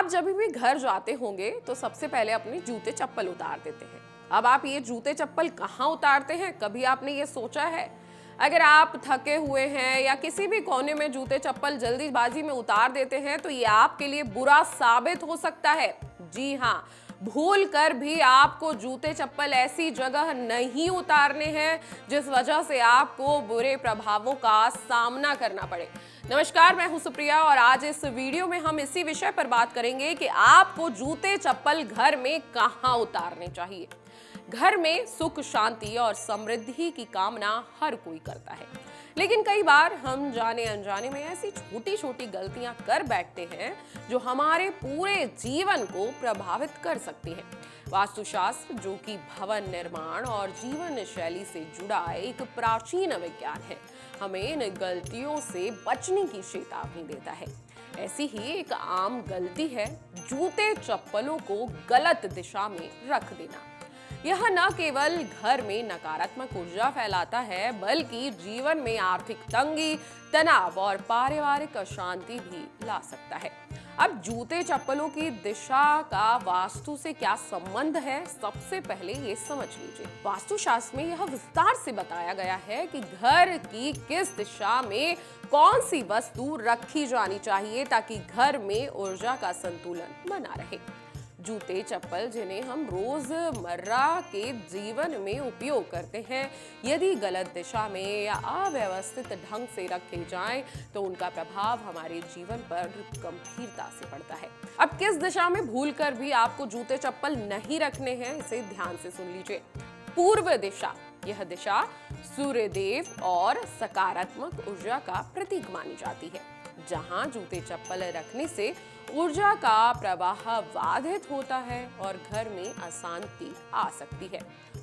आप जब भी घर जाते होंगे तो सबसे पहले अपने जूते चप्पल उतार देते हैं। अब आप ये जूते चप्पल कहाँ उतारते हैं, कभी आपने ये सोचा है? अगर आप थके हुए हैं या किसी भी कोने में जूते चप्पल जल्दीबाजी में उतार देते हैं तो ये आपके लिए बुरा साबित हो सकता है। जी हाँ, भूल कर भी आपको जूते चप्पल ऐसी जगह नहीं उतारने हैं जिस वजह से आपको बुरे प्रभावों का सामना करना पड़े। नमस्कार, मैं हूं सुप्रिया और आज इस वीडियो में हम इसी विषय पर बात करेंगे कि आपको जूते चप्पल घर में कहां उतारने चाहिए। घर में सुख, शांति और समृद्धि की कामना हर कोई करता है, लेकिन कई बार हम जाने अनजाने में ऐसी छोटी छोटी गलतियां कर बैठते हैं जो हमारे पूरे जीवन को प्रभावित कर सकती हैं। वास्तुशास्त्र, जो कि भवन निर्माण और जीवन शैली से जुड़ा एक प्राचीन विज्ञान है, हमें इन गलतियों से बचने की चेतावनी देता है। ऐसी ही एक आम गलती है जूते चप्पलों को गलत दिशा में रख देना। यह न केवल घर में नकारात्मक ऊर्जा फैलाता है, बल्कि जीवन में आर्थिक तंगी, तनाव और पारिवारिक अशांति भी ला सकता है। अब जूते चप्पलों की दिशा का वास्तु से क्या संबंध है, सबसे पहले ये समझ लीजिए। वास्तुशास्त्र में यह विस्तार से बताया गया है कि घर की किस दिशा में कौन सी वस्तु रखी जानी चाहिए ताकि घर में ऊर्जा का संतुलन बना रहे। जूते चप्पल, जिन्हें हम रोजमर्रा के जीवन में उपयोग करते हैं, यदि गलत दिशा में या अव्यवस्थित ढंग से रखे जाएं तो उनका प्रभाव हमारे जीवन पर गंभीरता से पड़ता है। अब किस दिशा में भूलकर भी आपको जूते चप्पल नहीं रखने हैं, इसे ध्यान से सुन लीजिए। पूर्व दिशा, यह दिशा सूर्यदेव और सकारात्मक ऊर्जा का प्रतीक मानी जाती है। जहां जूते चप्पल रखने से ऊर्जा का प्रवाह बाधित होता है और घर में अशांति आ सकती है।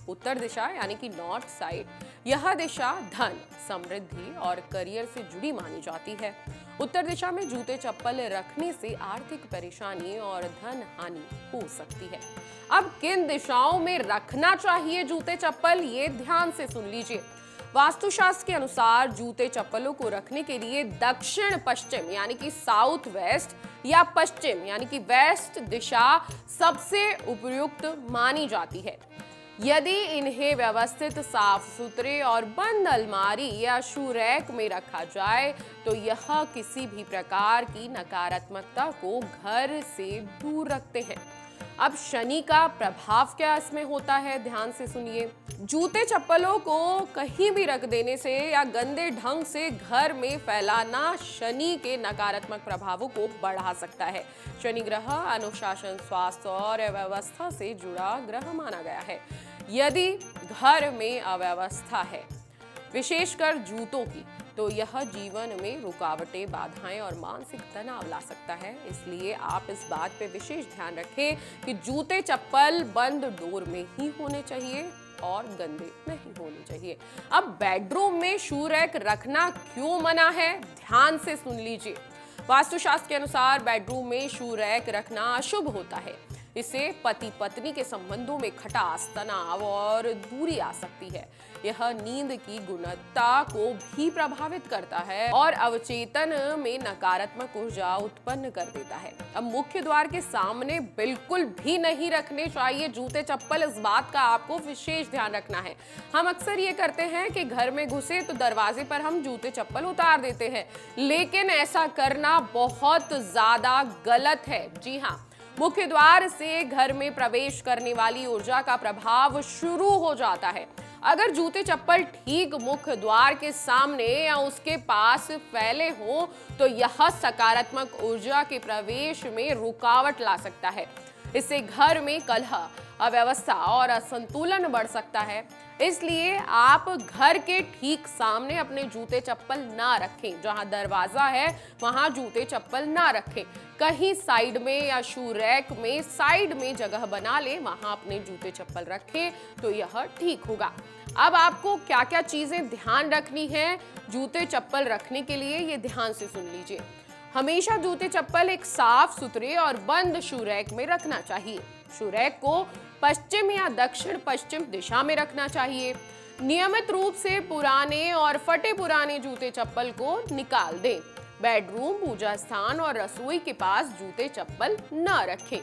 उत्तर दिशा यानी कि नॉर्थ साइड, यह दिशा धन, समृद्धि और करियर से जुड़ी मानी जाती है। उत्तर दिशा में जूते चप्पल रखने से आर्थिक परेशानी और धन हानि हो सकती है। अब किन दिशाओं में रखना चाहिए जूते चप्पल, ये ध्यान से सुन लीजिए। वास्तुशास्त्र के अनुसार जूते चप्पलों को रखने के लिए दक्षिण पश्चिम यानी कि साउथ वेस्ट या पश्चिम यानी कि वेस्ट दिशा सबसे उपयुक्त मानी जाती है। यदि इन्हें व्यवस्थित, साफ सुथरे और बंद अलमारी या शू रैक में रखा जाए तो यह किसी भी प्रकार की नकारात्मकता को घर से दूर रखते हैं। अब शनि का प्रभाव क्या इसमें होता है, ध्यान से सुनिए। जूते चप्पलों को कहीं भी रख देने से या गंदे ढंग से घर में फैलाना शनि के नकारात्मक प्रभावों को बढ़ा सकता है। शनि ग्रह अनुशासन, स्वास्थ्य और व्यवस्था से जुड़ा ग्रह माना गया है। यदि घर में अव्यवस्था है, विशेषकर जूतों की, तो यह जीवन में रुकावटें, बाधाएं और मानसिक तनाव ला सकता है। इसलिए आप इस बात पे विशेष ध्यान रखें कि जूते चप्पल बंद डोर में ही होने चाहिए और गंदे नहीं होने चाहिए। अब बेडरूम में शू रैक रखना क्यों मना है, ध्यान से सुन लीजिए। वास्तुशास्त्र के अनुसार बेडरूम में शू रैक रखना अशुभ होता है। इससे पति पत्नी के संबंधों में खटास, तनाव और दूरी आ सकती है। यह नींद की गुणवत्ता को भी प्रभावित करता है और अवचेतन में नकारात्मक ऊर्जा उत्पन्न कर देता है। अब मुख्य द्वार के सामने बिल्कुल भी नहीं रखने चाहिए जूते चप्पल, इस बात का आपको विशेष ध्यान रखना है। हम अक्सर ये करते हैं कि घर में घुसे तो दरवाजे पर हम जूते चप्पल उतार देते हैं, लेकिन ऐसा करना बहुत ज्यादा गलत है। जी हाँ, मुख्य द्वार से घर में प्रवेश करने वाली ऊर्जा का प्रभाव शुरू हो जाता है। अगर जूते चप्पल ठीक मुख्य द्वार के सामने या उसके पास फैले हो तो यह सकारात्मक ऊर्जा के प्रवेश में रुकावट ला सकता है। इससे घर में कलह, अव्यवस्था और असंतुलन बढ़ सकता है। इसलिए आप घर के ठीक सामने अपने जूते चप्पल ना रखें। जहां दरवाजा है वहां जूते चप्पल ना रखें। कहीं साइड में या शू रैक में साइड में जगह बना ले, वहां अपने जूते चप्पल रखें तो यह ठीक होगा। अब आपको क्या क्या चीजें ध्यान रखनी है जूते चप्पल रखने के लिए, ये ध्यान से सुन लीजिए। हमेशा जूते चप्पल एक साफ सुथरे और बंद शू रैक में रखना चाहिए। शू रैक को पश्चिम या दक्षिण पश्चिम दिशा में रखना चाहिए। नियमित रूप से पुराने और फटे पुराने जूते चप्पल को निकाल दें। बेडरूम, पूजा स्थान और रसोई के पास जूते चप्पल न रखें।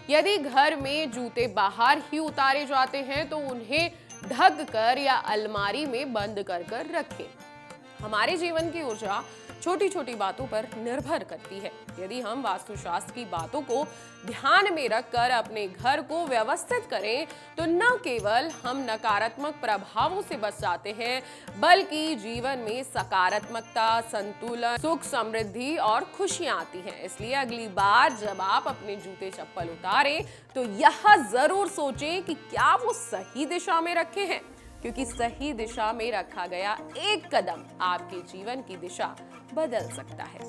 यदि घर में जूते बाहर ही उतारे जाते हैं तो उन्हें ढक कर या अलमारी में बंद कर कर रखें। हमारे जीवन की ऊर्जा छोटी छोटी बातों पर निर्भर करती है। यदि हम वास्तुशास्त्र की बातों को ध्यान में रखकर अपने घर को व्यवस्थित करें तो न केवल हम नकारात्मक प्रभावों से बच जाते हैं, बल्कि जीवन में सकारात्मकता, संतुलन, सुख, समृद्धि और खुशियां आती हैं। इसलिए अगली बार जब आप अपने जूते चप्पल उतारें तो यह जरूर सोचें कि क्या वो सही दिशा में रखे हैं, क्योंकि सही दिशा में रखा गया एक कदम आपके जीवन की दिशा बदल सकता है।